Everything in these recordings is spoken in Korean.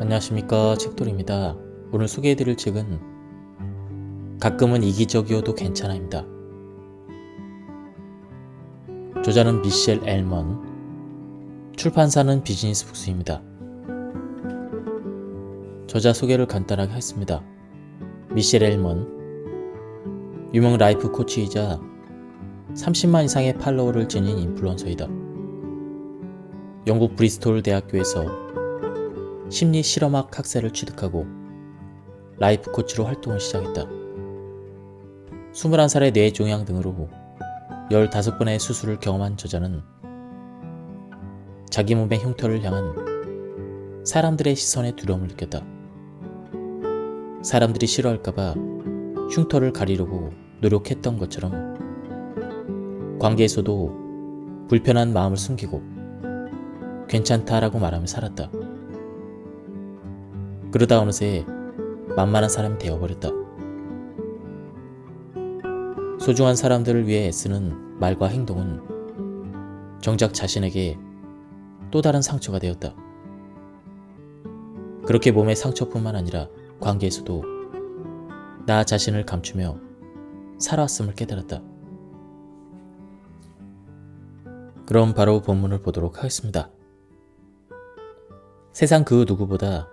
안녕하십니까, 책돌이입니다. 오늘 소개해드릴 책은 가끔은 이기적이어도 괜찮아입니다. 저자는 미셸 엘먼, 출판사는 비즈니스 북스입니다. 저자 소개를 간단하게 하겠습니다. 미셸 엘먼, 유명 라이프 코치이자 30만 이상의 팔로워를 지닌 인플루언서이다. 영국 브리스톨 대학교에서 심리 실험학 학사를 취득하고 라이프 코치로 활동을 시작했다. 21살의 뇌종양 등으로 15번의 수술을 경험한 저자는 자기 몸의 흉터를 향한 사람들의 시선에 두려움을 느꼈다. 사람들이 싫어할까봐 흉터를 가리려고 노력했던 것처럼 관계에서도 불편한 마음을 숨기고 괜찮다라고 말하며 살았다. 그러다 어느새 만만한 사람이 되어버렸다. 소중한 사람들을 위해 애쓰는 말과 행동은 정작 자신에게 또 다른 상처가 되었다. 그렇게 몸의 상처뿐만 아니라 관계에서도 나 자신을 감추며 살아왔음을 깨달았다. 그럼 바로 본문을 보도록 하겠습니다. 세상 그 누구보다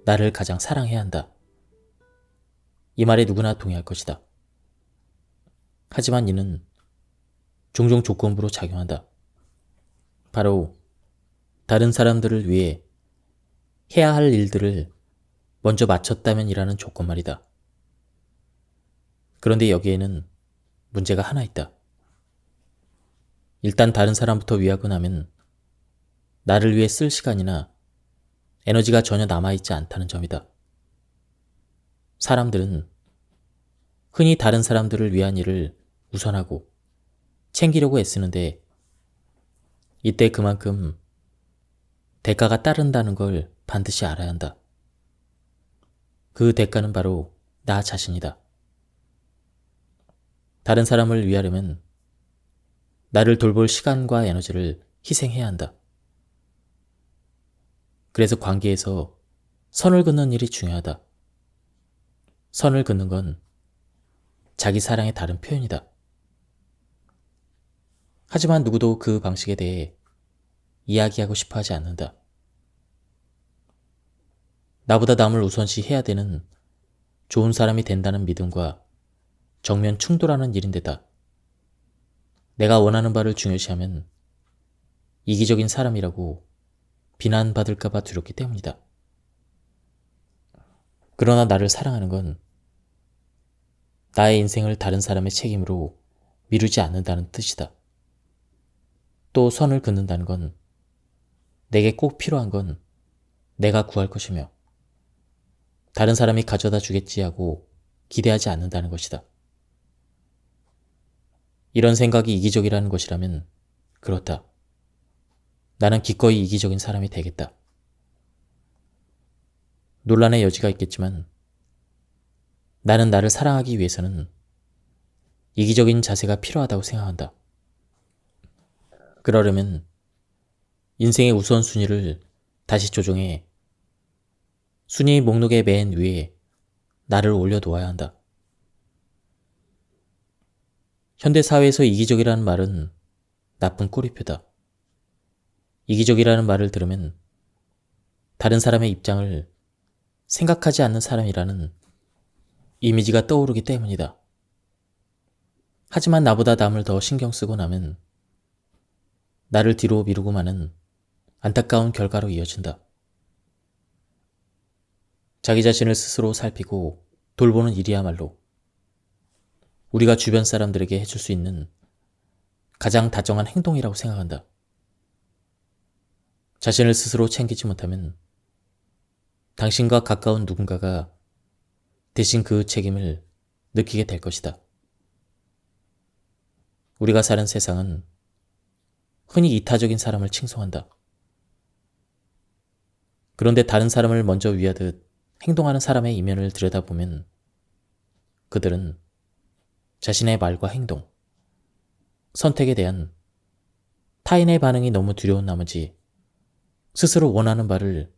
나를 가장 사랑해야 한다. 이 말에 누구나 동의할 것이다. 하지만 이는 종종 조건부로 작용한다. 바로 다른 사람들을 위해 해야 할 일들을 먼저 마쳤다면이라는 조건 말이다. 그런데 여기에는 문제가 하나 있다. 일단 다른 사람부터 위하고 나면 나를 위해 쓸 시간이나 에너지가 전혀 남아있지 않다는 점이다. 사람들은 흔히 다른 사람들을 위한 일을 우선하고 챙기려고 애쓰는데 이때 그만큼 대가가 따른다는 걸 반드시 알아야 한다. 그 대가는 바로 나 자신이다. 다른 사람을 위하려면 나를 돌볼 시간과 에너지를 희생해야 한다. 그래서 관계에서 선을 긋는 일이 중요하다. 선을 긋는 건 자기 사랑의 다른 표현이다. 하지만 누구도 그 방식에 대해 이야기하고 싶어 하지 않는다. 나보다 남을 우선시 해야 되는 좋은 사람이 된다는 믿음과 정면 충돌하는 일인데다 내가 원하는 바를 중요시하면 이기적인 사람이라고 비난받을까봐 두렵기 때문이다. 그러나 나를 사랑하는 건 나의 인생을 다른 사람의 책임으로 미루지 않는다는 뜻이다. 또 선을 긋는다는 건 내게 꼭 필요한 건 내가 구할 것이며 다른 사람이 가져다 주겠지 하고 기대하지 않는다는 것이다. 이런 생각이 이기적이라는 것이라면 그렇다. 나는 기꺼이 이기적인 사람이 되겠다. 논란의 여지가 있겠지만 나는 나를 사랑하기 위해서는 이기적인 자세가 필요하다고 생각한다. 그러려면 인생의 우선순위를 다시 조정해 순위 목록의 맨 위에 나를 올려놓아야 한다. 현대사회에서 이기적이라는 말은 나쁜 꼬리표다. 이기적이라는 말을 들으면 다른 사람의 입장을 생각하지 않는 사람이라는 이미지가 떠오르기 때문이다. 하지만 나보다 남을 더 신경 쓰고 나면 나를 뒤로 미루고 마는 안타까운 결과로 이어진다. 자기 자신을 스스로 살피고 돌보는 일이야말로 우리가 주변 사람들에게 해줄 수 있는 가장 다정한 행동이라고 생각한다. 자신을 스스로 챙기지 못하면 당신과 가까운 누군가가 대신 그 책임을 느끼게 될 것이다. 우리가 사는 세상은 흔히 이타적인 사람을 칭송한다. 그런데 다른 사람을 먼저 위하듯 행동하는 사람의 이면을 들여다보면 그들은 자신의 말과 행동, 선택에 대한 타인의 반응이 너무 두려운 나머지 스스로 원하는 바를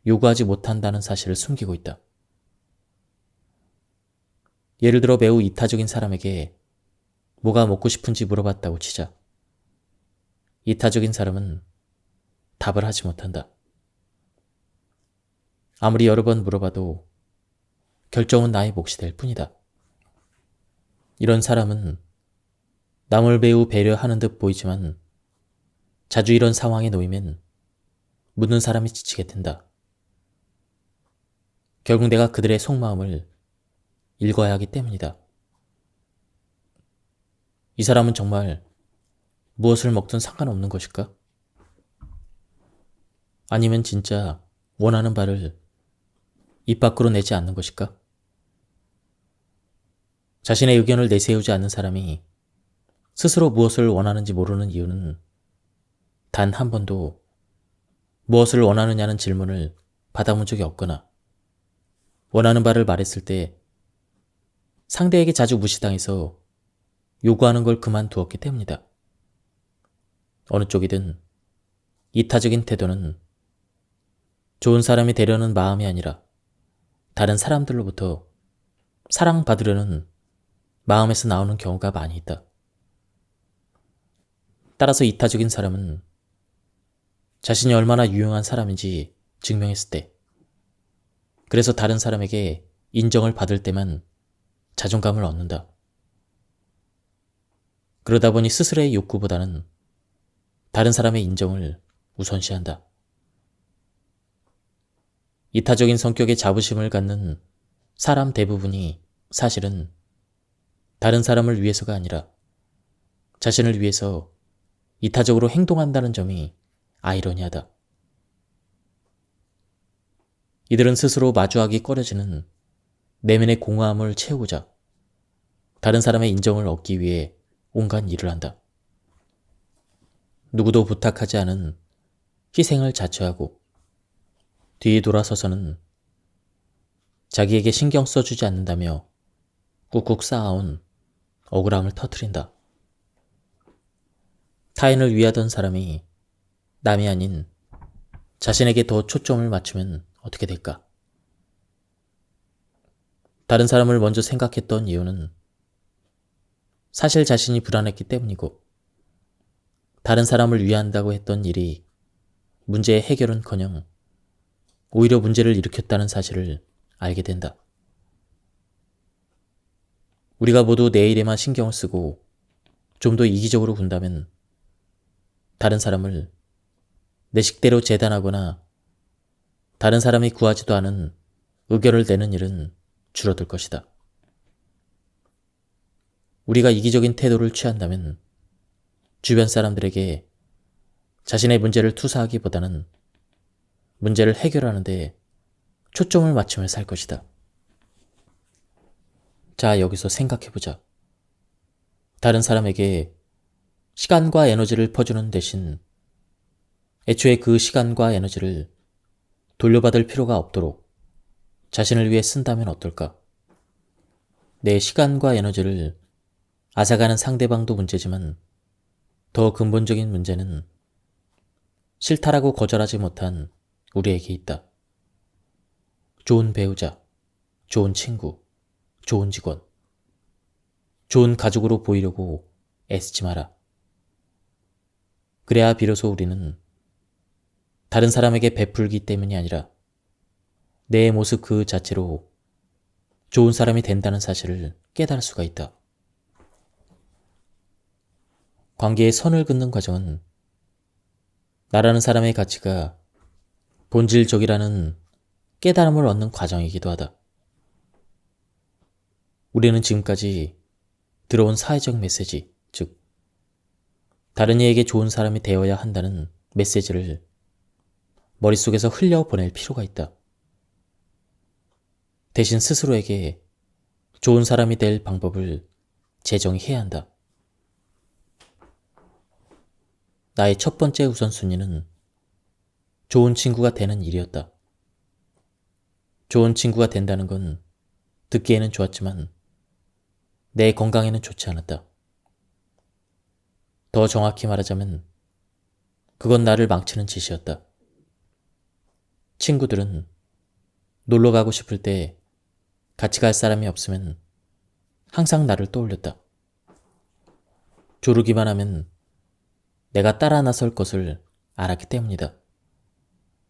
요구하지 못한다는 사실을 숨기고 있다. 예를 들어 매우 이타적인 사람에게 뭐가 먹고 싶은지 물어봤다고 치자. 이타적인 사람은 답을 하지 못한다. 아무리 여러 번 물어봐도 결정은 나의 몫이 될 뿐이다. 이런 사람은 남을 매우 배려하는 듯 보이지만 자주 이런 상황에 놓이면 묻는 사람이 지치게 된다. 결국 내가 그들의 속마음을 읽어야 하기 때문이다. 이 사람은 정말 무엇을 먹든 상관없는 것일까? 아니면 진짜 원하는 바를 입 밖으로 내지 않는 것일까? 자신의 의견을 내세우지 않는 사람이 스스로 무엇을 원하는지 모르는 이유는 단 한 번도 무엇을 원하느냐는 질문을 받아본 적이 없거나 원하는 바를 말했을 때 상대에게 자주 무시당해서 요구하는 걸 그만두었기 때문이다. 어느 쪽이든 이타적인 태도는 좋은 사람이 되려는 마음이 아니라 다른 사람들로부터 사랑받으려는 마음에서 나오는 경우가 많이 있다. 따라서 이타적인 사람은 자신이 얼마나 유용한 사람인지 증명했을 때, 그래서 다른 사람에게 인정을 받을 때만 자존감을 얻는다. 그러다 보니 스스로의 욕구보다는 다른 사람의 인정을 우선시한다. 이타적인 성격의 자부심을 갖는 사람 대부분이 사실은 다른 사람을 위해서가 아니라 자신을 위해서 이타적으로 행동한다는 점이 아이러니하다. 이들은 스스로 마주하기 꺼려지는 내면의 공허함을 채우고자 다른 사람의 인정을 얻기 위해 온갖 일을 한다. 누구도 부탁하지 않은 희생을 자처하고 뒤에 돌아서서는 자기에게 신경 써주지 않는다며 꾹꾹 쌓아온 억울함을 터뜨린다. 타인을 위하던 사람이 남이 아닌 자신에게 더 초점을 맞추면 어떻게 될까? 다른 사람을 먼저 생각했던 이유는 사실 자신이 불안했기 때문이고 다른 사람을 위한다고 했던 일이 문제의 해결은커녕 오히려 문제를 일으켰다는 사실을 알게 된다. 우리가 모두 내일에만 신경을 쓰고 좀 더 이기적으로 군다면 다른 사람을 내 식대로 재단하거나 다른 사람이 구하지도 않은 의견을 내는 일은 줄어들 것이다. 우리가 이기적인 태도를 취한다면 주변 사람들에게 자신의 문제를 투사하기보다는 문제를 해결하는 데 초점을 맞추며 살 것이다. 자, 여기서 생각해보자. 다른 사람에게 시간과 에너지를 퍼주는 대신 애초에 그 시간과 에너지를 돌려받을 필요가 없도록 자신을 위해 쓴다면 어떨까? 내 시간과 에너지를 앗아가는 상대방도 문제지만 더 근본적인 문제는 싫다라고 거절하지 못한 우리에게 있다. 좋은 배우자, 좋은 친구, 좋은 직원, 좋은 가족으로 보이려고 애쓰지 마라. 그래야 비로소 우리는 다른 사람에게 베풀기 때문이 아니라 내 모습 그 자체로 좋은 사람이 된다는 사실을 깨달을 수가 있다. 관계의 선을 긋는 과정은 나라는 사람의 가치가 본질적이라는 깨달음을 얻는 과정이기도 하다. 우리는 지금까지 들어온 사회적 메시지, 즉 다른 이에게 좋은 사람이 되어야 한다는 메시지를 머릿속에서 흘려보낼 필요가 있다. 대신 스스로에게 좋은 사람이 될 방법을 제정해야 한다. 나의 첫 번째 우선순위는 좋은 친구가 되는 일이었다. 좋은 친구가 된다는 건 듣기에는 좋았지만 내 건강에는 좋지 않았다. 더 정확히 말하자면 그건 나를 망치는 짓이었다. 친구들은 놀러 가고 싶을 때 같이 갈 사람이 없으면 항상 나를 떠올렸다. 조르기만 하면 내가 따라 나설 것을 알았기 때문이다.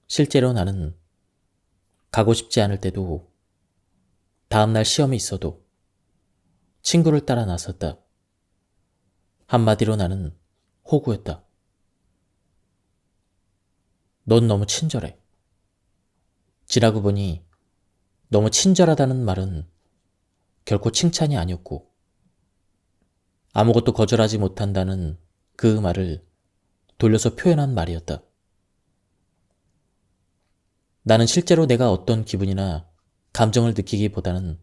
실제로 나는 가고 싶지 않을 때도 다음날 시험이 있어도 친구를 따라 나섰다. 한마디로 나는 호구였다. 넌 너무 친절해. 지나고 보니 너무 친절하다는 말은 결코 칭찬이 아니었고 아무것도 거절하지 못한다는 그 말을 돌려서 표현한 말이었다. 나는 실제로 내가 어떤 기분이나 감정을 느끼기보다는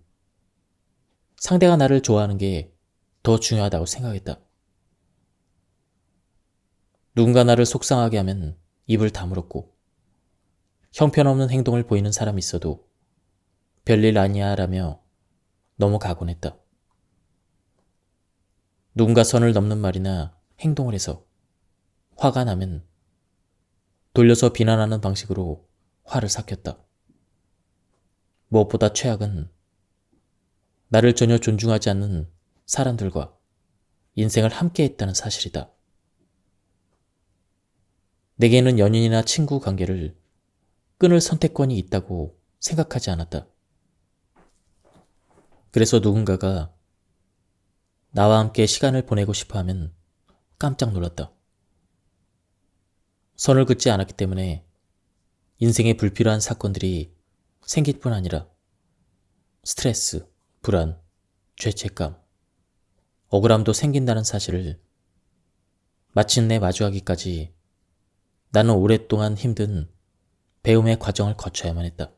상대가 나를 좋아하는 게 더 중요하다고 생각했다. 누군가 나를 속상하게 하면 입을 다물었고 형편없는 행동을 보이는 사람이 있어도 별일 아니야 라며 넘어가곤 했다. 누군가 선을 넘는 말이나 행동을 해서 화가 나면 돌려서 비난하는 방식으로 화를 삭혔다. 무엇보다 최악은 나를 전혀 존중하지 않는 사람들과 인생을 함께 했다는 사실이다. 내게는 연인이나 친구 관계를 끊을 선택권이 있다고 생각하지 않았다. 그래서 누군가가 나와 함께 시간을 보내고 싶어 하면 깜짝 놀랐다. 선을 긋지 않았기 때문에 인생에 불필요한 사건들이 생길 뿐 아니라 스트레스, 불안, 죄책감, 억울함도 생긴다는 사실을 마침내 마주하기까지 나는 오랫동안 힘든 배움의 과정을 거쳐야만 했다.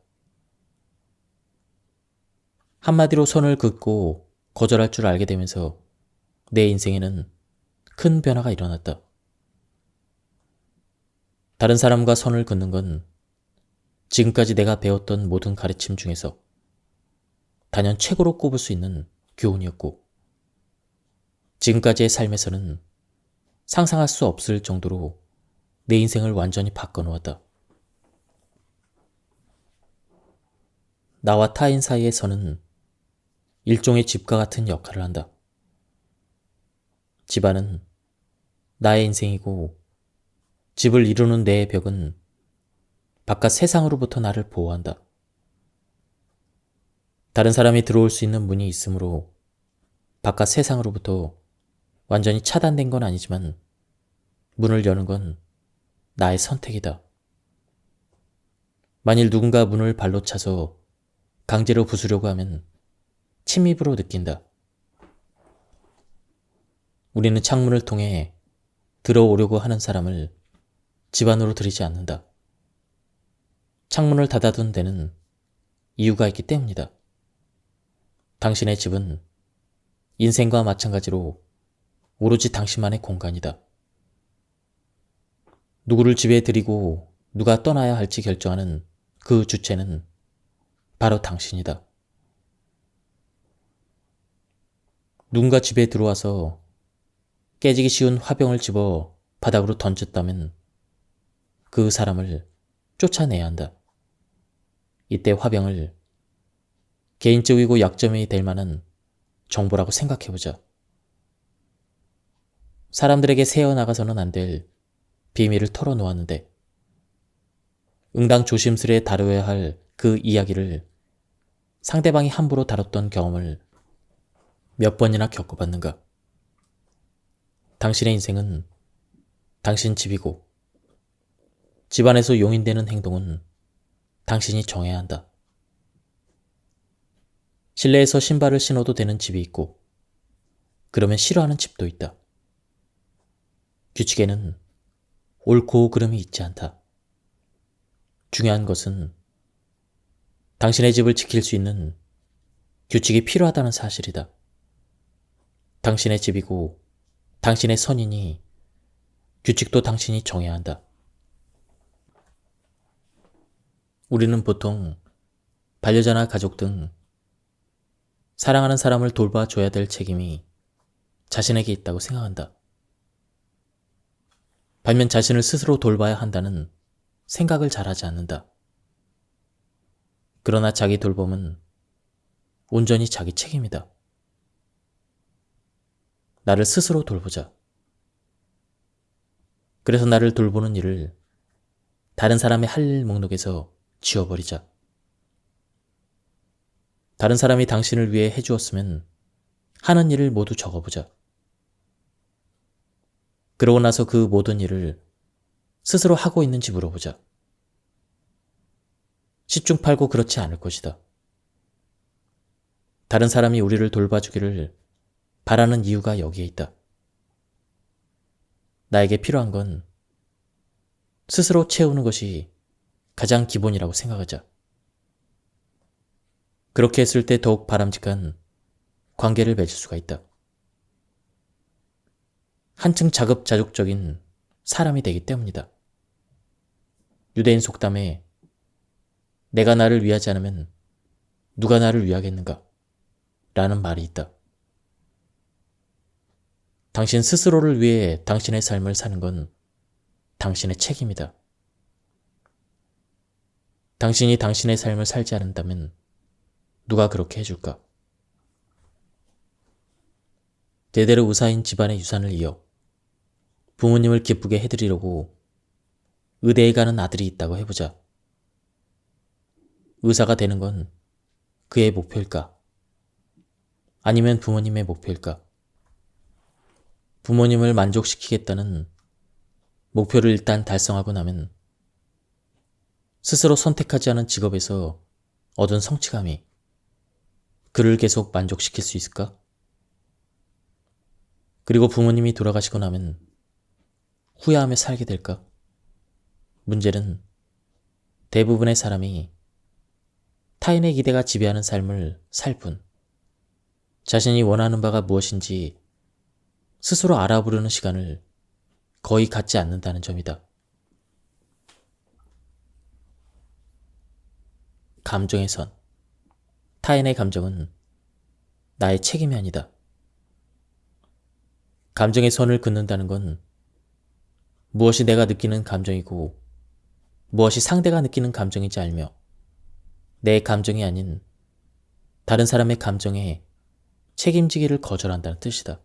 한마디로 선을 긋고 거절할 줄 알게 되면서 내 인생에는 큰 변화가 일어났다. 다른 사람과 선을 긋는 건 지금까지 내가 배웠던 모든 가르침 중에서 단연 최고로 꼽을 수 있는 교훈이었고 지금까지의 삶에서는 상상할 수 없을 정도로 내 인생을 완전히 바꿔놓았다. 나와 타인 사이의 선은 일종의 집과 같은 역할을 한다. 집안은 나의 인생이고 집을 이루는 내 벽은 바깥 세상으로부터 나를 보호한다. 다른 사람이 들어올 수 있는 문이 있으므로 바깥 세상으로부터 완전히 차단된 건 아니지만 문을 여는 건 나의 선택이다. 만일 누군가 문을 발로 차서 강제로 부수려고 하면 침입으로 느낀다. 우리는 창문을 통해 들어오려고 하는 사람을 집 안으로 들이지 않는다. 창문을 닫아둔 데는 이유가 있기 때문이다. 당신의 집은 인생과 마찬가지로 오로지 당신만의 공간이다. 누구를 집에 들이고 누가 떠나야 할지 결정하는 그 주체는 바로 당신이다. 누군가 집에 들어와서 깨지기 쉬운 화병을 집어 바닥으로 던졌다면 그 사람을 쫓아내야 한다. 이때 화병을 개인적이고 약점이 될 만한 정보라고 생각해보자. 사람들에게 새어나가서는 안 될 비밀을 털어놓았는데 응당 조심스레 다뤄야 할 그 이야기를 상대방이 함부로 다뤘던 경험을 몇 번이나 겪어봤는가? 당신의 인생은 당신 집이고 집안에서 용인되는 행동은 당신이 정해야 한다. 실내에서 신발을 신어도 되는 집이 있고 그러면 싫어하는 집도 있다. 규칙에는 옳고 그름이 있지 않다. 중요한 것은 당신의 집을 지킬 수 있는 규칙이 필요하다는 사실이다. 당신의 집이고 당신의 선이니 규칙도 당신이 정해야 한다. 우리는 보통 반려자나 가족 등 사랑하는 사람을 돌봐줘야 될 책임이 자신에게 있다고 생각한다. 반면 자신을 스스로 돌봐야 한다는 생각을 잘하지 않는다. 그러나 자기 돌봄은 온전히 자기 책임이다. 나를 스스로 돌보자. 그래서 나를 돌보는 일을 다른 사람의 할 일 목록에서 지워버리자. 다른 사람이 당신을 위해 해주었으면 하는 일을 모두 적어보자. 그러고 나서 그 모든 일을 스스로 하고 있는지 물어보자. 10중 8구 그렇지 않을 것이다. 다른 사람이 우리를 돌봐주기를 바라는 이유가 여기에 있다. 나에게 필요한 건 스스로 채우는 것이 가장 기본이라고 생각하자. 그렇게 했을 때 더욱 바람직한 관계를 맺을 수가 있다. 한층 자급자족적인 사람이 되기 때문이다. 유대인 속담에 내가 나를 위하지 않으면 누가 나를 위하겠는가? 라는 말이 있다. 당신 스스로를 위해 당신의 삶을 사는 건 당신의 책임이다. 당신이 당신의 삶을 살지 않는다면 누가 그렇게 해줄까? 대대로 의사인 집안의 유산을 이어 부모님을 기쁘게 해드리려고 의대에 가는 아들이 있다고 해보자. 의사가 되는 건 그의 목표일까? 아니면 부모님의 목표일까? 부모님을 만족시키겠다는 목표를 일단 달성하고 나면 스스로 선택하지 않은 직업에서 얻은 성취감이 그를 계속 만족시킬 수 있을까? 그리고 부모님이 돌아가시고 나면 후회하며 살게 될까? 문제는 대부분의 사람이 타인의 기대가 지배하는 삶을 살 뿐 자신이 원하는 바가 무엇인지 스스로 알아보려는 시간을 거의 갖지 않는다는 점이다. 감정의 선. 타인의 감정은 나의 책임이 아니다. 감정의 선을 긋는다는 건 무엇이 내가 느끼는 감정이고 무엇이 상대가 느끼는 감정인지 알며 내 감정이 아닌 다른 사람의 감정에 책임지기를 거절한다는 뜻이다.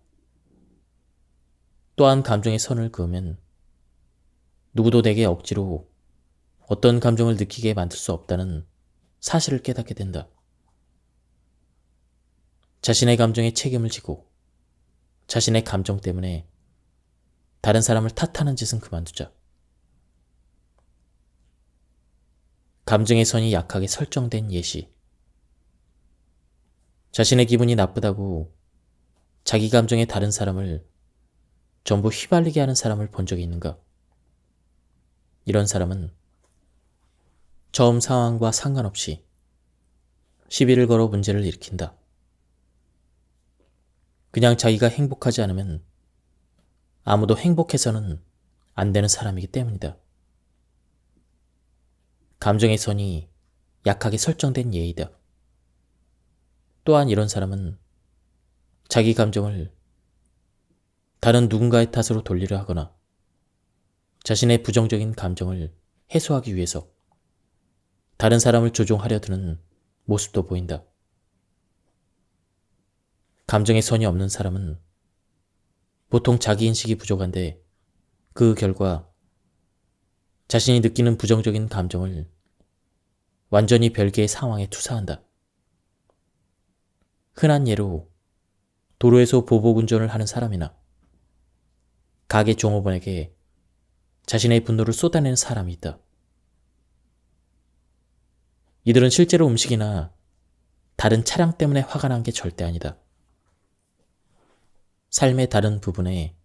또한 감정의 선을 그으면 누구도 내게 억지로 어떤 감정을 느끼게 만들 수 없다는 사실을 깨닫게 된다. 자신의 감정에 책임을 지고 자신의 감정 때문에 다른 사람을 탓하는 짓은 그만두자. 감정의 선이 약하게 설정된 예시. 자신의 기분이 나쁘다고 자기 감정에 다른 사람을 전부 휘발리게 하는 사람을 본 적이 있는가? 이런 사람은 처음 상황과 상관없이 시비를 걸어 문제를 일으킨다. 그냥 자기가 행복하지 않으면 아무도 행복해서는 안 되는 사람이기 때문이다. 감정의 선이 약하게 설정된 예이다. 또한 이런 사람은 자기 감정을 다른 누군가의 탓으로 돌리려 하거나 자신의 부정적인 감정을 해소하기 위해서 다른 사람을 조종하려 드는 모습도 보인다. 감정의 선이 없는 사람은 보통 자기인식이 부족한데 그 결과 자신이 느끼는 부정적인 감정을 완전히 별개의 상황에 투사한다. 흔한 예로 도로에서 보복운전을 하는 사람이나 가게 종업원에게 자신의 분노를 쏟아내는 사람이 있다. 이들은 실제로 음식이나 다른 차량 때문에 화가 난 게 절대 아니다. 삶의 다른 부분에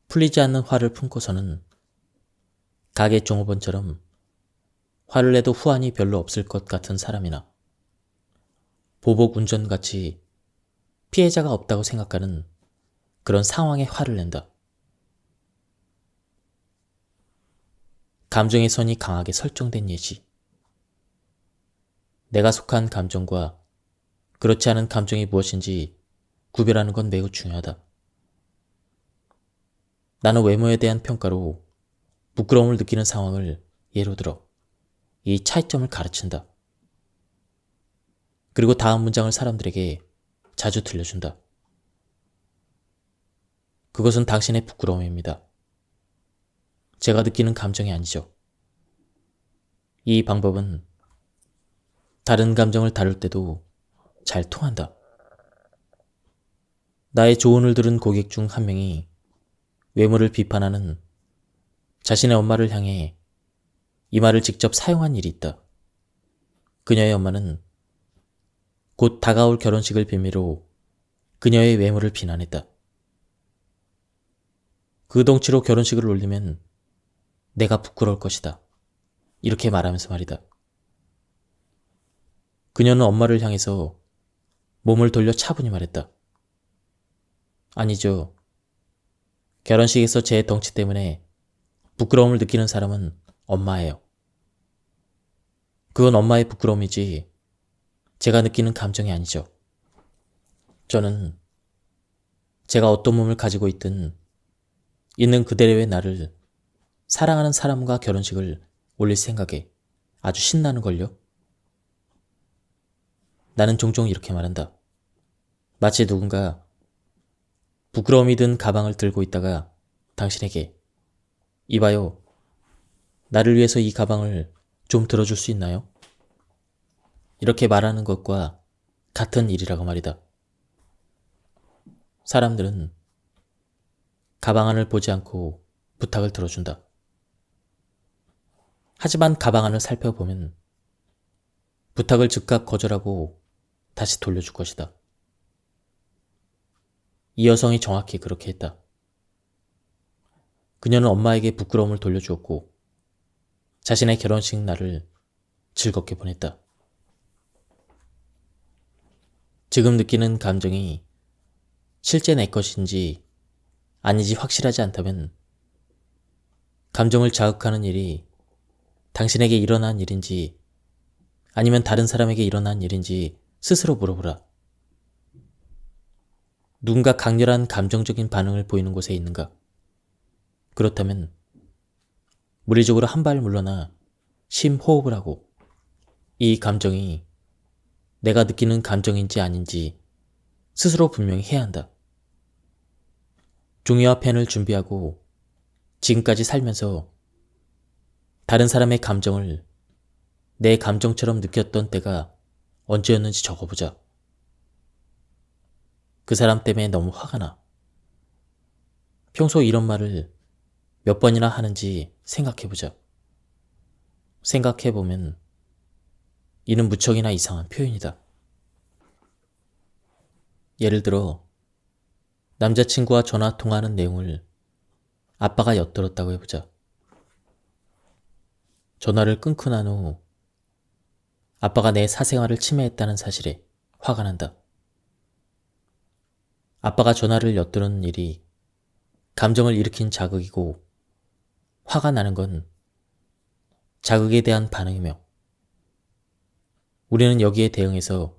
풀리지 않는 화를 품고서는 가게 종업원처럼 화를 내도 후환이 별로 없을 것 같은 사람이나 보복 운전같이 피해자가 없다고 생각하는 그런 상황에 화를 낸다. 감정의 선이 강하게 설정된 예시. 내가 속한 감정과 그렇지 않은 감정이 무엇인지 구별하는 건 매우 중요하다. 나는 외모에 대한 평가로 부끄러움을 느끼는 상황을 예로 들어 이 차이점을 가르친다. 그리고 다음 문장을 사람들에게 자주 들려준다. 그것은 당신의 부끄러움입니다. 제가 느끼는 감정이 아니죠. 이 방법은 다른 감정을 다룰 때도 잘 통한다. 나의 조언을 들은 고객 중 한 명이 외모를 비판하는 자신의 엄마를 향해 이 말을 직접 사용한 일이 있다. 그녀의 엄마는 곧 다가올 결혼식을 빌미로 그녀의 외모를 비난했다. 그 덩치로 결혼식을 올리면 내가 부끄러울 것이다. 이렇게 말하면서 말이다. 그녀는 엄마를 향해서 몸을 돌려 차분히 말했다. 아니죠. 결혼식에서 제 덩치 때문에 부끄러움을 느끼는 사람은 엄마예요. 그건 엄마의 부끄러움이지 제가 느끼는 감정이 아니죠. 저는 제가 어떤 몸을 가지고 있는 그대로의 나를 사랑하는 사람과 결혼식을 올릴 생각에 아주 신나는걸요. 나는 종종 이렇게 말한다. 마치 누군가 부끄러움이 든 가방을 들고 있다가 당신에게 이봐요. 나를 위해서 이 가방을 좀 들어줄 수 있나요? 이렇게 말하는 것과 같은 일이라고 말이다. 사람들은 가방 안을 보지 않고 부탁을 들어준다. 하지만 가방 안을 살펴보면 부탁을 즉각 거절하고 다시 돌려줄 것이다. 이 여성이 정확히 그렇게 했다. 그녀는 엄마에게 부끄러움을 돌려주었고 자신의 결혼식 날을 즐겁게 보냈다. 지금 느끼는 감정이 실제 내 것인지 아니지 확실하지 않다면 감정을 자극하는 일이 당신에게 일어난 일인지 아니면 다른 사람에게 일어난 일인지 스스로 물어보라. 누군가 강렬한 감정적인 반응을 보이는 곳에 있는가? 그렇다면 물리적으로 한 발 물러나 심호흡을 하고 이 감정이 내가 느끼는 감정인지 아닌지 스스로 분명히 해야 한다. 종이와 펜을 준비하고 지금까지 살면서 다른 사람의 감정을 내 감정처럼 느꼈던 때가 언제였는지 적어보자. 그 사람 때문에 너무 화가 나. 평소 이런 말을 몇 번이나 하는지 생각해보자. 생각해보면 이는 무척이나 이상한 표현이다. 예를 들어 남자친구와 전화 통화하는 내용을 아빠가 엿들었다고 해보자. 전화를 끊고 난 후 아빠가 내 사생활을 침해했다는 사실에 화가 난다. 아빠가 전화를 엿들은 일이 감정을 일으킨 자극이고 화가 나는 건 자극에 대한 반응이며 우리는 여기에 대응해서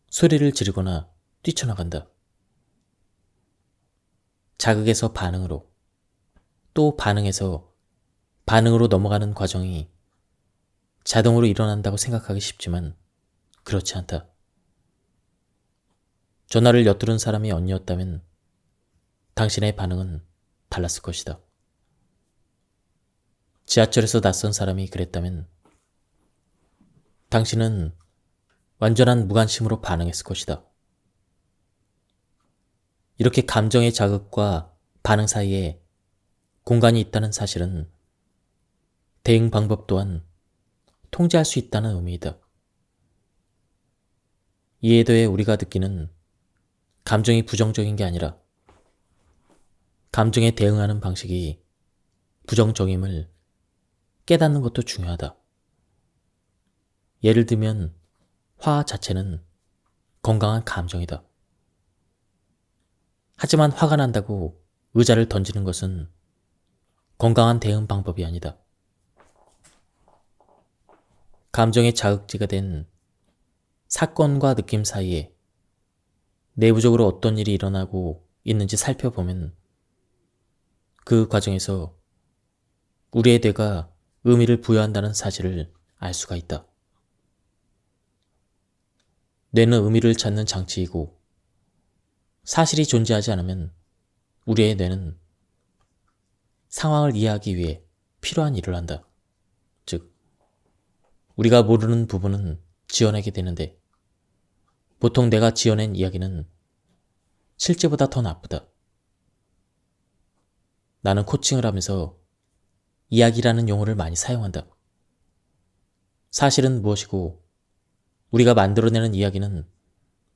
소리를 지르거나 뛰쳐나간다. 자극에서 반응으로 또 반응에서 반응으로 넘어가는 과정이 자동으로 일어난다고 생각하기 쉽지만 그렇지 않다. 전화를 엿들은 사람이 언니였다면 당신의 반응은 달랐을 것이다. 지하철에서 낯선 사람이 그랬다면 당신은 완전한 무관심으로 반응했을 것이다. 이렇게 감정의 자극과 반응 사이에 공간이 있다는 사실은 대응 방법 또한 통제할 수 있다는 의미이다. 이에 더해 우리가 느끼는 감정이 부정적인 게 아니라 감정에 대응하는 방식이 부정적임을 깨닫는 것도 중요하다. 예를 들면 화 자체는 건강한 감정이다. 하지만 화가 난다고 의자를 던지는 것은 건강한 대응 방법이 아니다. 감정의 자극지가 된 사건과 느낌 사이에 내부적으로 어떤 일이 일어나고 있는지 살펴보면 그 과정에서 우리의 뇌가 의미를 부여한다는 사실을 알 수가 있다. 뇌는 의미를 찾는 장치이고 사실이 존재하지 않으면 우리의 뇌는 상황을 이해하기 위해 필요한 일을 한다. 즉, 우리가 모르는 부분은 지어내게 되는데 보통 내가 지어낸 이야기는 실제보다 더 나쁘다. 나는 코칭을 하면서 이야기라는 용어를 많이 사용한다. 사실은 무엇이고 우리가 만들어내는 이야기는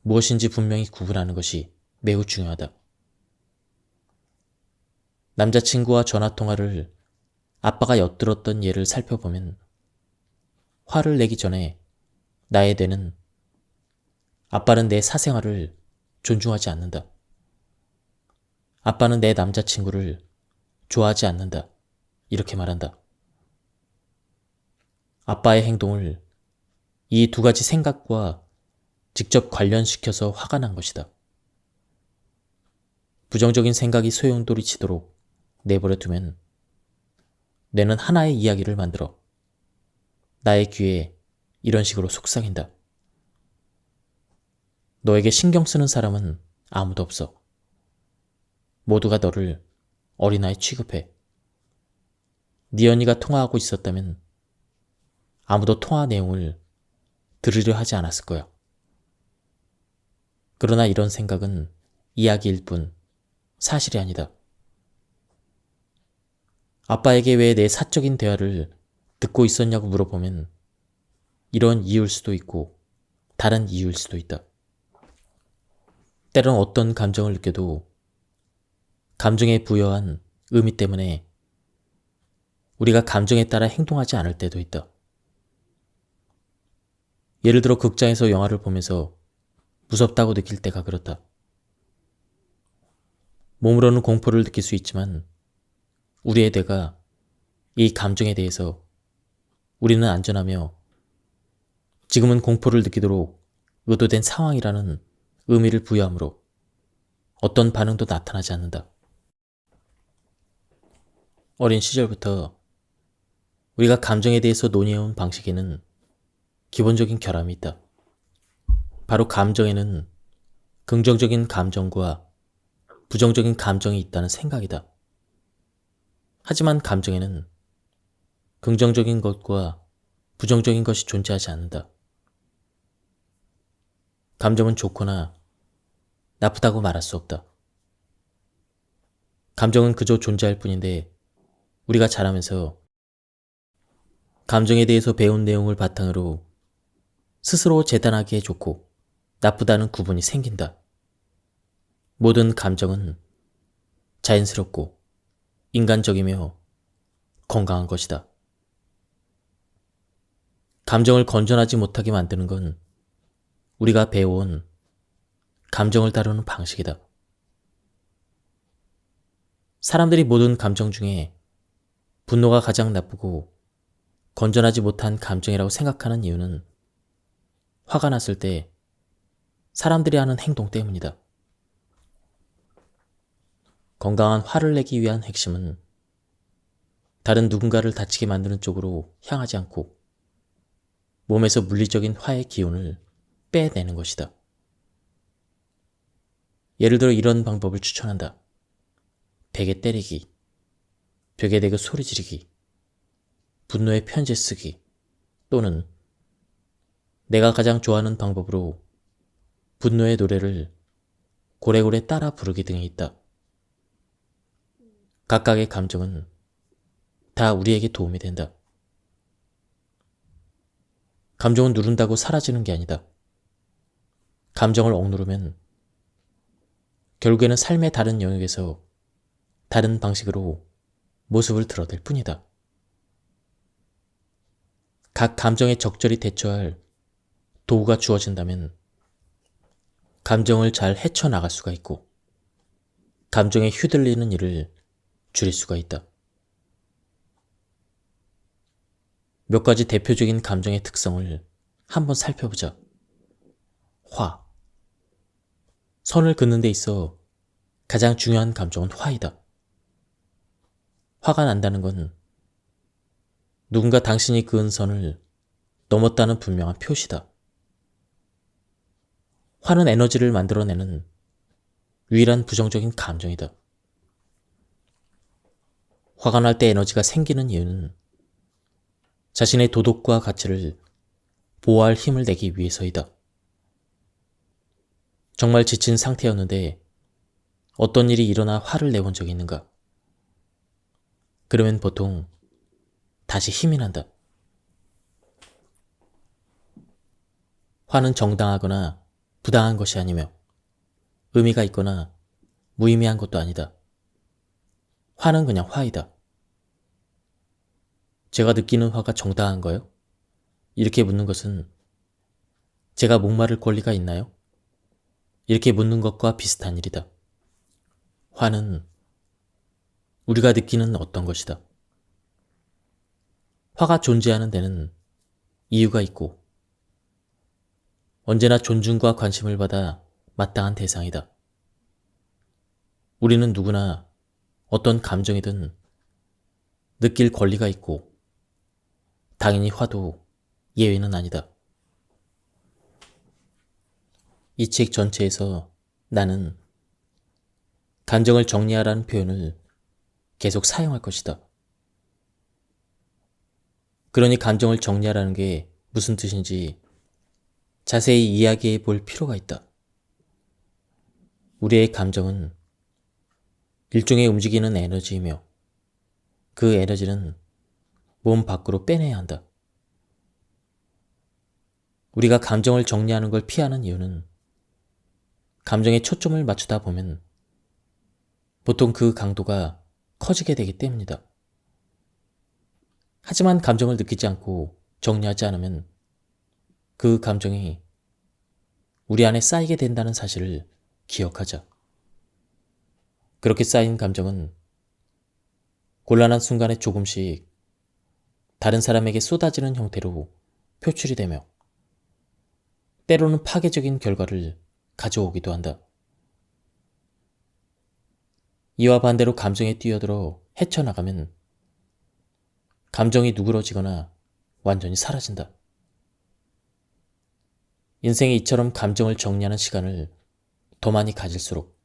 무엇인지 분명히 구분하는 것이 매우 중요하다. 남자친구와 전화통화를 아빠가 엿들었던 예를 살펴보면 화를 내기 전에 나의 뇌는 아빠는 내 사생활을 존중하지 않는다. 아빠는 내 남자친구를 좋아하지 않는다. 이렇게 말한다. 아빠의 행동을 이 두 가지 생각과 직접 관련시켜서 화가 난 것이다. 부정적인 생각이 소용돌이치도록 내버려 두면 뇌는 하나의 이야기를 만들어 나의 귀에 이런 식으로 속삭인다. 너에게 신경 쓰는 사람은 아무도 없어. 모두가 너를 어린아이 취급해. 네 언니가 통화하고 있었다면 아무도 통화 내용을 들으려 하지 않았을 거야. 그러나 이런 생각은 이야기일 뿐 사실이 아니다. 아빠에게 왜 내 사적인 대화를 듣고 있었냐고 물어보면 이런 이유일 수도 있고 다른 이유일 수도 있다. 때론 어떤 감정을 느껴도 감정에 부여한 의미 때문에 우리가 감정에 따라 행동하지 않을 때도 있다. 예를 들어 극장에서 영화를 보면서 무섭다고 느낄 때가 그렇다. 몸으로는 공포를 느낄 수 있지만 우리의 뇌가 이 감정에 대해서 우리는 안전하며 지금은 공포를 느끼도록 의도된 상황이라는 의미를 부여하므로 어떤 반응도 나타나지 않는다. 어린 시절부터 우리가 감정에 대해서 논의해온 방식에는 기본적인 결함이 있다. 바로 감정에는 긍정적인 감정과 부정적인 감정이 있다는 생각이다. 하지만 감정에는 긍정적인 것과 부정적인 것이 존재하지 않는다. 감정은 좋거나 나쁘다고 말할 수 없다. 감정은 그저 존재할 뿐인데 우리가 자라면서 감정에 대해서 배운 내용을 바탕으로 스스로 재단하기에 좋고 나쁘다는 구분이 생긴다. 모든 감정은 자연스럽고 인간적이며 건강한 것이다. 감정을 건전하지 못하게 만드는 건 우리가 배워온 감정을 다루는 방식이다. 사람들이 모든 감정 중에 분노가 가장 나쁘고 건전하지 못한 감정이라고 생각하는 이유는 화가 났을 때 사람들이 하는 행동 때문이다. 건강한 화를 내기 위한 핵심은 다른 누군가를 다치게 만드는 쪽으로 향하지 않고 몸에서 물리적인 화의 기운을 빼내는 것이다. 예를 들어 이런 방법을 추천한다. 베개 때리기, 벽에 대고 소리 지르기, 분노의 편지 쓰기, 또는 내가 가장 좋아하는 방법으로 분노의 노래를 고래고래 따라 부르기 등이 있다. 각각의 감정은 다 우리에게 도움이 된다. 감정은 누른다고 사라지는 게 아니다. 감정을 억누르면 결국에는 삶의 다른 영역에서 다른 방식으로 모습을 드러낼 뿐이다. 각 감정에 적절히 대처할 도구가 주어진다면 감정을 잘 헤쳐나갈 수가 있고 감정에 휘둘리는 일을 줄일 수가 있다. 몇 가지 대표적인 감정의 특성을 한번 살펴보자. 화. 선을 긋는 데 있어 가장 중요한 감정은 화이다. 화가 난다는 건 누군가 당신이 그은 선을 넘었다는 분명한 표시다. 화는 에너지를 만들어내는 유일한 부정적인 감정이다. 화가 날 때 에너지가 생기는 이유는 자신의 도덕과 가치를 보호할 힘을 내기 위해서이다. 정말 지친 상태였는데 어떤 일이 일어나 화를 내본 적이 있는가? 그러면 보통 다시 힘이 난다. 화는 정당하거나 부당한 것이 아니며 의미가 있거나 무의미한 것도 아니다. 화는 그냥 화이다. 제가 느끼는 화가 정당한가요? 이렇게 묻는 것은 제가 목마를 권리가 있나요? 이렇게 묻는 것과 비슷한 일이다. 화는 우리가 느끼는 어떤 것이다. 화가 존재하는 데는 이유가 있고 언제나 존중과 관심을 받아 마땅한 대상이다. 우리는 누구나 어떤 감정이든 느낄 권리가 있고 당연히 화도 예외는 아니다. 이 책 전체에서 나는 감정을 정리하라는 표현을 계속 사용할 것이다. 그러니 감정을 정리하라는 게 무슨 뜻인지 자세히 이야기해 볼 필요가 있다. 우리의 감정은 일종의 움직이는 에너지이며 그 에너지는 몸 밖으로 빼내야 한다. 우리가 감정을 정리하는 걸 피하는 이유는 감정에 초점을 맞추다 보면 보통 그 강도가 커지게 되기 때문이다. 하지만 감정을 느끼지 않고 정리하지 않으면 그 감정이 우리 안에 쌓이게 된다는 사실을 기억하자. 그렇게 쌓인 감정은 곤란한 순간에 조금씩 다른 사람에게 쏟아지는 형태로 표출이 되며 때로는 파괴적인 결과를 가져오기도 한다. 이와 반대로 감정에 뛰어들어 헤쳐나가면 감정이 누그러지거나 완전히 사라진다. 인생에 이처럼 감정을 정리하는 시간을 더 많이 가질수록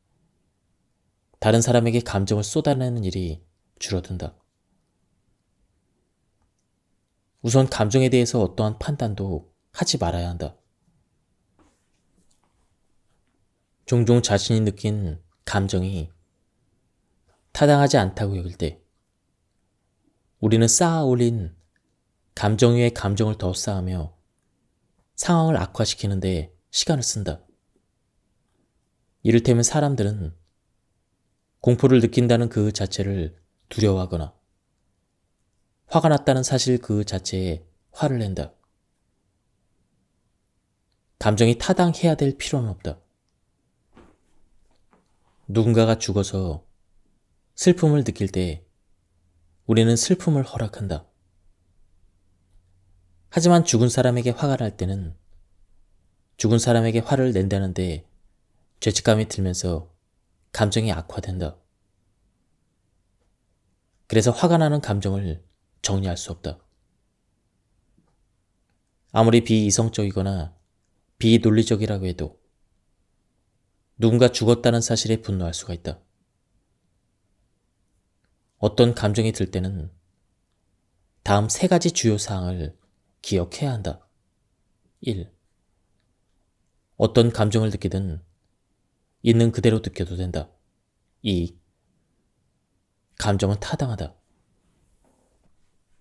다른 사람에게 감정을 쏟아내는 일이 줄어든다. 우선 감정에 대해서 어떠한 판단도 하지 말아야 한다. 종종 자신이 느낀 감정이 타당하지 않다고 여길 때 우리는 쌓아 올린 감정 위에 감정을 더 쌓으며 상황을 악화시키는데 시간을 쓴다. 이를테면 사람들은 공포를 느낀다는 그 자체를 두려워하거나 화가 났다는 사실 그 자체에 화를 낸다. 감정이 타당해야 될 필요는 없다. 누군가가 죽어서 슬픔을 느낄 때 우리는 슬픔을 허락한다. 하지만 죽은 사람에게 화가 날 때는 죽은 사람에게 화를 낸다는데 죄책감이 들면서 감정이 악화된다. 그래서 화가 나는 감정을 정리할 수 없다. 아무리 비이성적이거나 비논리적이라고 해도 누군가 죽었다는 사실에 분노할 수가 있다. 어떤 감정이 들 때는 다음 3가지 주요 사항을 기억해야 한다. 1. 어떤 감정을 느끼든 있는 그대로 느껴도 된다. 2. 감정은 타당하다.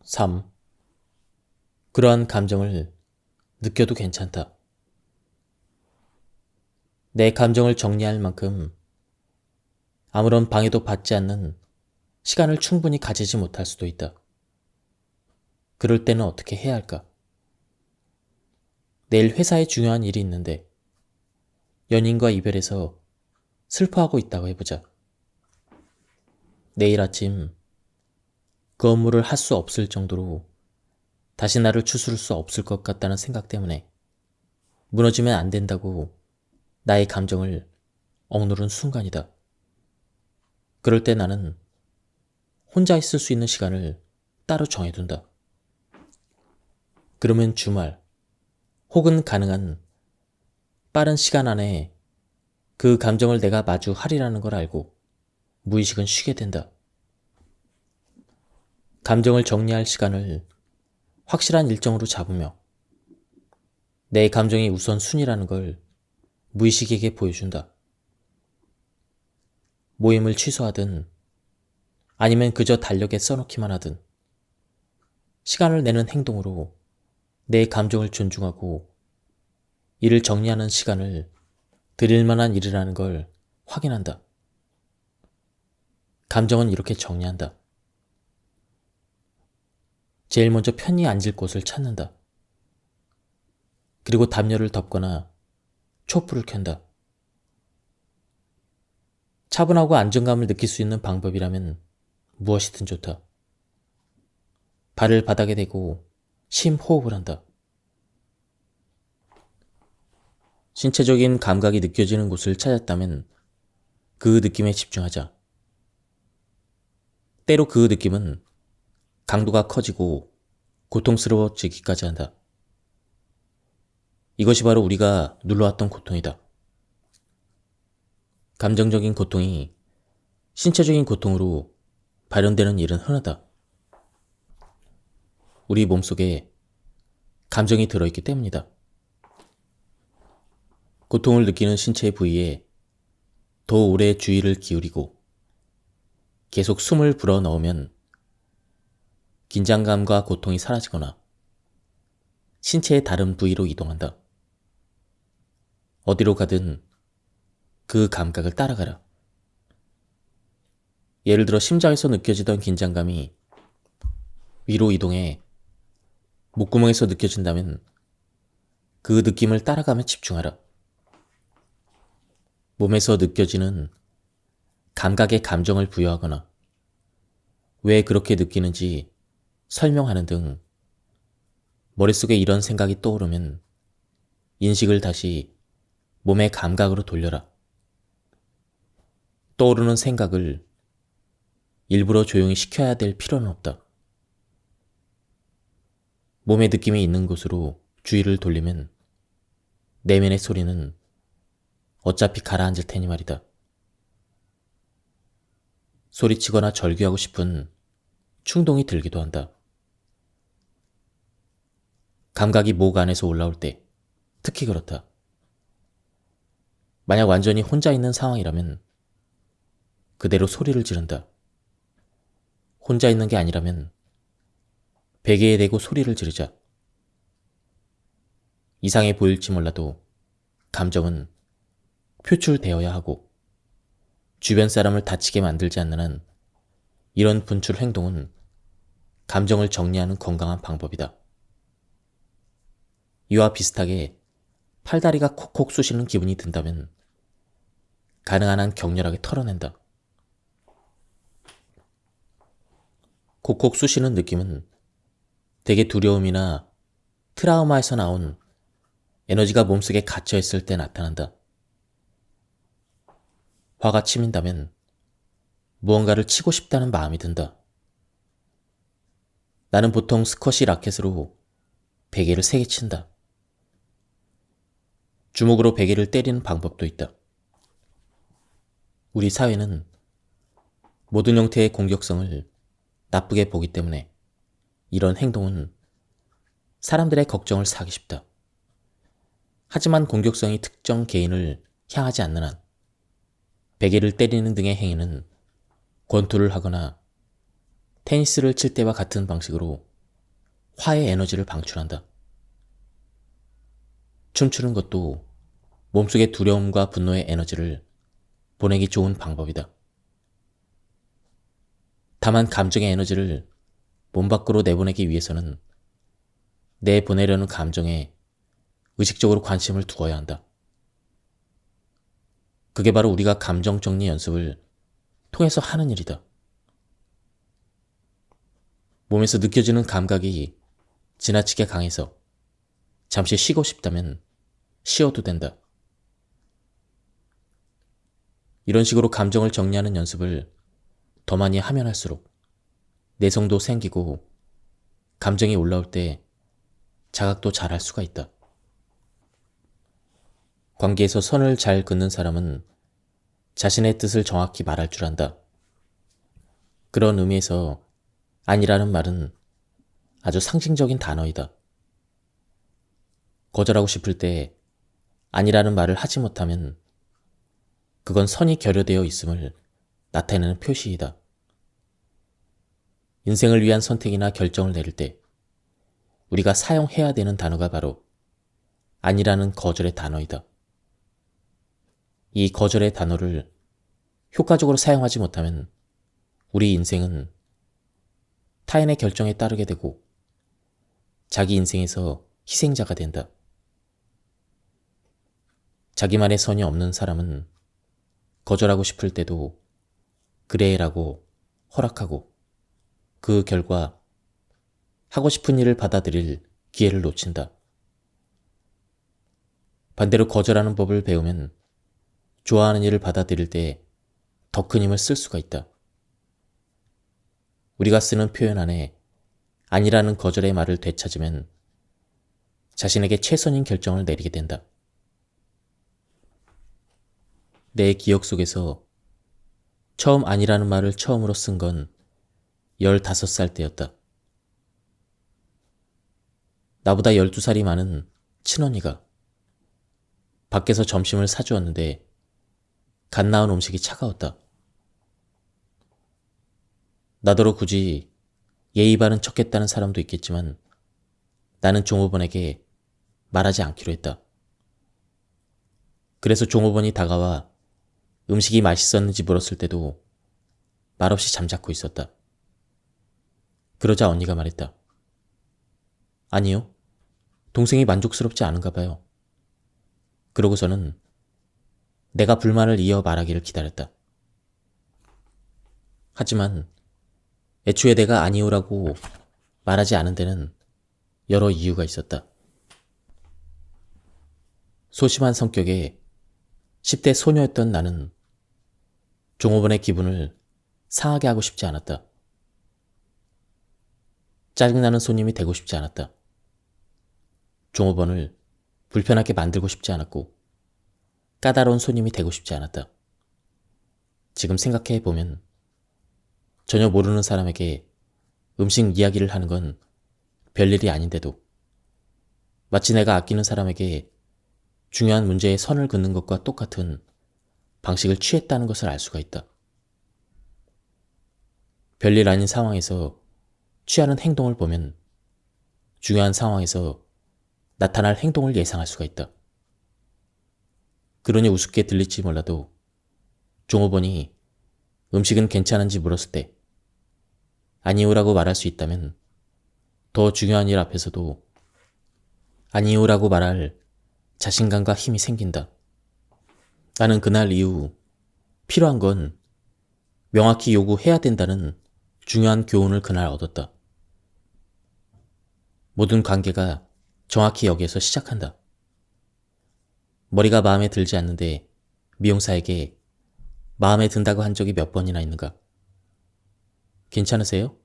3. 그러한 감정을 느껴도 괜찮다. 내 감정을 정리할 만큼 아무런 방해도 받지 않는 시간을 충분히 가지지 못할 수도 있다. 그럴 때는 어떻게 해야 할까? 내일 회사에 중요한 일이 있는데 연인과 이별해서 슬퍼하고 있다고 해보자. 내일 아침 그 업무를 할 수 없을 정도로 다시 나를 추스를 수 없을 것 같다는 생각 때문에 무너지면 안 된다고 나의 감정을 억누른 순간이다. 그럴 때 나는 혼자 있을 수 있는 시간을 따로 정해둔다. 그러면 주말 혹은 가능한 빠른 시간 안에 그 감정을 내가 마주하리라는 걸 알고 무의식은 쉬게 된다. 감정을 정리할 시간을 확실한 일정으로 잡으며 내 감정이 우선순위라는 걸 무의식에게 보여준다. 모임을 취소하든 아니면 그저 달력에 써놓기만 하든 시간을 내는 행동으로 내 감정을 존중하고 이를 정리하는 시간을 드릴 만한 일이라는 걸 확인한다. 감정은 이렇게 정리한다. 제일 먼저 편히 앉을 곳을 찾는다. 그리고 담요를 덮거나 촛불을 켠다. 차분하고 안정감을 느낄 수 있는 방법이라면 무엇이든 좋다. 발을 바닥에 대고 심호흡을 한다. 신체적인 감각이 느껴지는 곳을 찾았다면 그 느낌에 집중하자. 때로 그 느낌은 강도가 커지고 고통스러워지기까지 한다. 이것이 바로 우리가 눌러왔던 고통이다. 감정적인 고통이 신체적인 고통으로 발현되는 일은 흔하다. 우리 몸속에 감정이 들어있기 때문이다. 고통을 느끼는 신체의 부위에 더 오래 주의를 기울이고 계속 숨을 불어넣으면 긴장감과 고통이 사라지거나 신체의 다른 부위로 이동한다. 어디로 가든 그 감각을 따라가라. 예를 들어 심장에서 느껴지던 긴장감이 위로 이동해 목구멍에서 느껴진다면 그 느낌을 따라가며 집중하라. 몸에서 느껴지는 감각에 감정을 부여하거나 왜 그렇게 느끼는지 설명하는 등 머릿속에 이런 생각이 떠오르면 인식을 다시 몸의 감각으로 돌려라. 떠오르는 생각을 일부러 조용히 시켜야 될 필요는 없다. 몸의 느낌이 있는 곳으로 주의를 돌리면 내면의 소리는 어차피 가라앉을 테니 말이다. 소리치거나 절규하고 싶은 충동이 들기도 한다. 감각이 목 안에서 올라올 때 특히 그렇다. 만약 완전히 혼자 있는 상황이라면 그대로 소리를 지른다. 혼자 있는 게 아니라면 베개에 대고 소리를 지르자. 이상해 보일지 몰라도 감정은 표출되어야 하고 주변 사람을 다치게 만들지 않는 한 이런 분출 행동은 감정을 정리하는 건강한 방법이다. 이와 비슷하게 팔다리가 콕콕 쑤시는 기분이 든다면 가능한 한 격렬하게 털어낸다. 콕콕 쑤시는 느낌은 대개 두려움이나 트라우마에서 나온 에너지가 몸속에 갇혀있을 때 나타난다. 화가 치민다면 무언가를 치고 싶다는 마음이 든다. 나는 보통 스쿼시 라켓으로 베개를 세게 친다. 주먹으로 베개를 때리는 방법도 있다. 우리 사회는 모든 형태의 공격성을 나쁘게 보기 때문에 이런 행동은 사람들의 걱정을 사기 쉽다. 하지만 공격성이 특정 개인을 향하지 않는 한 베개를 때리는 등의 행위는 권투를 하거나 테니스를 칠 때와 같은 방식으로 화의 에너지를 방출한다. 춤추는 것도 몸속의 두려움과 분노의 에너지를 보내기 좋은 방법이다. 다만 감정의 에너지를 몸 밖으로 내보내기 위해서는 내보내려는 감정에 의식적으로 관심을 두어야 한다. 그게 바로 우리가 감정 정리 연습을 통해서 하는 일이다. 몸에서 느껴지는 감각이 지나치게 강해서 잠시 쉬고 싶다면 쉬어도 된다. 이런 식으로 감정을 정리하는 연습을 더 많이 하면 할수록 내성도 생기고 감정이 올라올 때 자각도 잘 할 수가 있다. 관계에서 선을 잘 긋는 사람은 자신의 뜻을 정확히 말할 줄 안다. 그런 의미에서 아니라는 말은 아주 상징적인 단어이다. 거절하고 싶을 때 아니라는 말을 하지 못하면 그건 선이 결여되어 있음을 나타내는 표시이다. 인생을 위한 선택이나 결정을 내릴 때 우리가 사용해야 되는 단어가 바로 아니라는 거절의 단어이다. 이 거절의 단어를 효과적으로 사용하지 못하면 우리 인생은 타인의 결정에 따르게 되고 자기 인생에서 희생자가 된다. 자기만의 선이 없는 사람은 거절하고 싶을 때도 그래라고 허락하고 그 결과 하고 싶은 일을 받아들일 기회를 놓친다. 반대로 거절하는 법을 배우면 좋아하는 일을 받아들일 때 더 큰 힘을 쓸 수가 있다. 우리가 쓰는 표현 안에 아니라는 거절의 말을 되찾으면 자신에게 최선인 결정을 내리게 된다. 내 기억 속에서 처음 아니라는 말을 처음으로 쓴 건 15살 때였다. 나보다 12살이 많은 친언니가 밖에서 점심을 사주었는데 갓 나온 음식이 차가웠다. 나더러 굳이 예의 바른 척했다는 사람도 있겠지만 나는 종업원에게 말하지 않기로 했다. 그래서 종업원이 다가와 음식이 맛있었는지 물었을 때도 말없이 잠자코 있었다. 그러자 언니가 말했다. 아니요, 동생이 만족스럽지 않은가 봐요. 그러고서는 내가 불만을 이어 말하기를 기다렸다. 하지만 애초에 내가 아니오라고 말하지 않은 데는 여러 이유가 있었다. 소심한 성격의 10대 소녀였던 나는 종업원의 기분을 상하게 하고 싶지 않았다. 짜증나는 손님이 되고 싶지 않았다. 종업원을 불편하게 만들고 싶지 않았고 까다로운 손님이 되고 싶지 않았다. 지금 생각해보면 전혀 모르는 사람에게 음식 이야기를 하는 건 별일이 아닌데도 마치 내가 아끼는 사람에게 중요한 문제에 선을 긋는 것과 똑같은 방식을 취했다는 것을 알 수가 있다. 별일 아닌 상황에서 취하는 행동을 보면 중요한 상황에서 나타날 행동을 예상할 수가 있다. 그러니 우습게 들릴지 몰라도 종업원이 음식은 괜찮은지 물었을 때 아니오라고 말할 수 있다면 더 중요한 일 앞에서도 아니오라고 말할 자신감과 힘이 생긴다. 나는 그날 이후 필요한 건 명확히 요구해야 된다는 중요한 교훈을 그날 얻었다. 모든 관계가 정확히 여기에서 시작한다. 머리가 마음에 들지 않는데 미용사에게 마음에 든다고 한 적이 몇 번이나 있는가? 괜찮으세요?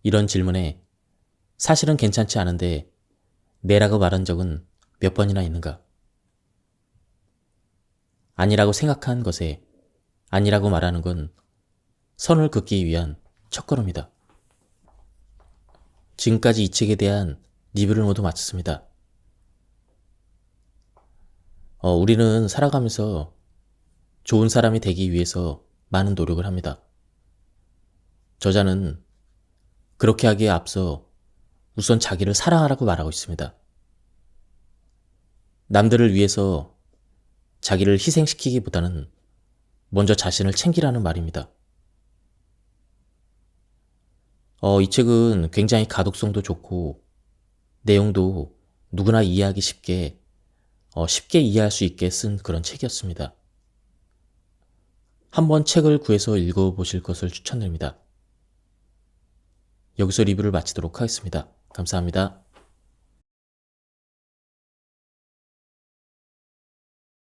이런 질문에 사실은 괜찮지 않은데 네라고 말한 적은 몇 번이나 있는가? 아니라고 생각한 것에 아니라고 말하는 건 선을 긋기 위한 첫걸음이다. 지금까지 이 책에 대한 리뷰를 모두 마쳤습니다. 우리는 살아가면서 좋은 사람이 되기 위해서 많은 노력을 합니다. 저자는 그렇게 하기에 앞서 우선 자기를 사랑하라고 말하고 있습니다. 남들을 위해서 자기를 희생시키기보다는 먼저 자신을 챙기라는 말입니다. 이 책은 굉장히 가독성도 좋고 내용도 누구나 이해하기 쉽게 이해할 수 있게 쓴 그런 책이었습니다. 한번 책을 구해서 읽어보실 것을 추천드립니다. 여기서 리뷰를 마치도록 하겠습니다. 감사합니다.